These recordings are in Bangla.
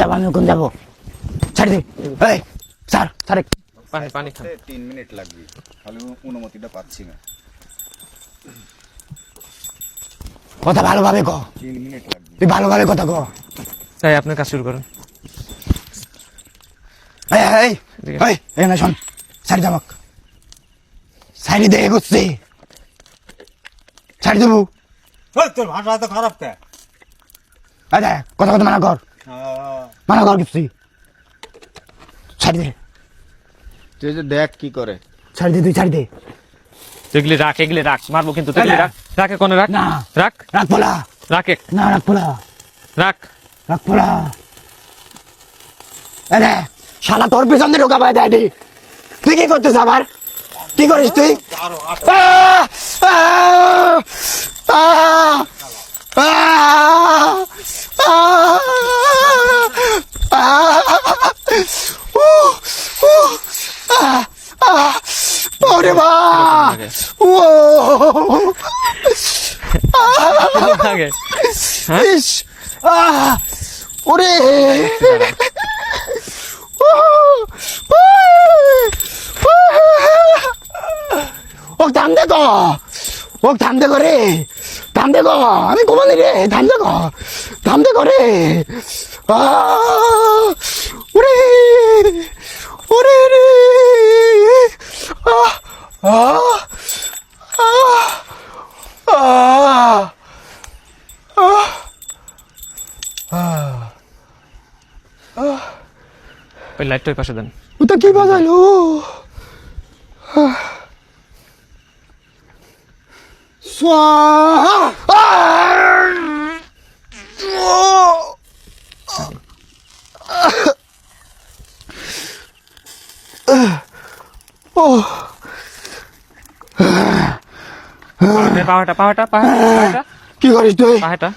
যাবো আমি ওখানে যাবো ছাড় দে এই স্যার স্যার পানি পানি খান 3 মিনিট লাগবে খালি অনুমতিটা পাচ্ছি না কথা ভালোভাবে ক 3 মিনিট লাগবে তুই ভালোভাবে কথা ক তাই আপনি কাজ শুরু করেন এই এই এই এই না শোন ছাড় যাবক ছাড়ি দে করছি ছাড় দেবো তোর ভাষা তো খারাপ কে আরে কথা কথা মানা কর কিছু ছাড় দে তুই যে দেখ কি করে ছাড় দে তুই ছাড় দে তুই এগুলি রাখ এগুলি রাখ মারবো কিন্তু তুই এগুলি রাখ রাখে কোনে রাখ না রাখ রাখ পোলা রাখে না রাখ পোলা রাখ রাখ পোলা আরে শালা তোর পিছন দিয়ে ঢোকা পায় দেয়নি তুই কি করছিস আবার কি করিস তুই ওরে বা ও আগে ইস ওরে ও ধান দেখো ও ধান দেখো রে ধান দেখো আমি ঘুমানি রে ধান দেখো রে ওরে ওরে রে ওই লাইটটা ওই পাশে দেন ওটা কি বাজালো পাহাড়টা পাহাড়টা পাহাড়টা কি করিস তুই পাহাড়টা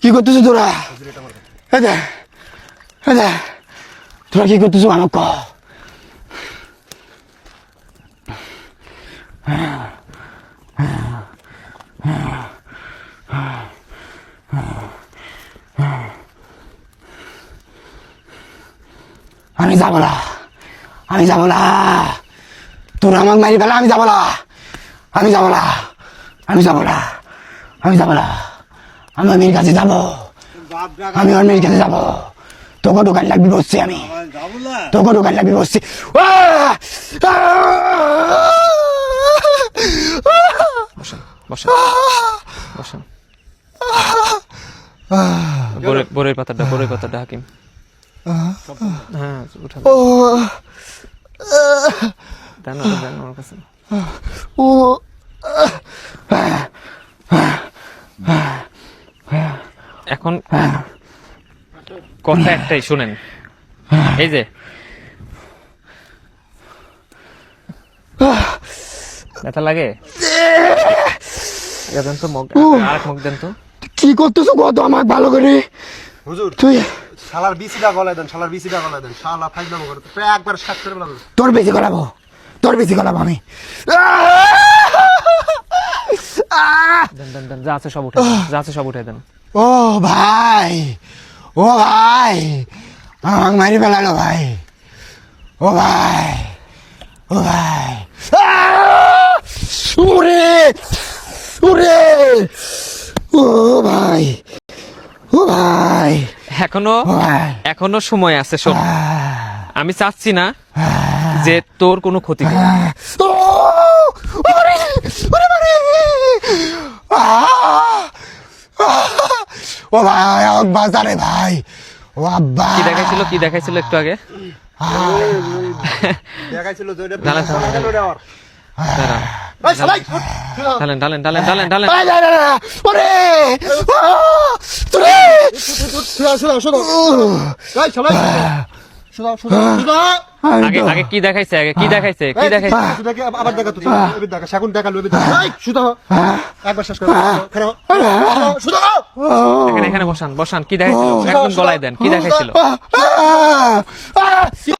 কি করতেছিস তোরা তোরা কি করতেছিস আমাকে ক আমি যাব না তোরা আমাকে মারি ফেলা আমি যাব না আমি মেয়ের কাছে যাবো আমি ওর মেয়ের কাছে যাবো তোকে দোকান লাগবি বসছি আমি তোকে দোকান লাগবি বসছি বসেন বসেন বরের পাতাটা হাকিম হ্যাঁ উঠান দেন আমার কাছে এখন কথা একটাই শুনেন এই যে ব্যথা লাগে দেন তো আরেক মুখ দেন তো কি করতেছো কত আমাকে ভালো করে হুজুর তুই শালার বিসিটা গলায় দেন শালা ফাইজলাম করে তো প্রায় একবার শেষ করে বললাম তোর বেশি গলাবো আমি দেন যা আছে সব উঠে দেন ও ভাই আমাকে মারি ফেলালো ভাই ও ভাই ওরে ও ভাই এখনো সময় আছে শোন আমি চাচ্ছি না যে তোর কোনো ক্ষতি হবে ও ভাই বাজারে ভাই ও আব্বা কি দেখাইছিল একটু আগে দেখাইছিল যে ঢালেন ওরে আগে কি দেখাইছে আবার দেখা তুই দেখা সেগুন দেখালো শুধু একবার শেষ করে এখানে বসান কি দেখাইছিল একদম গলায় দেন কি দেখাইছিল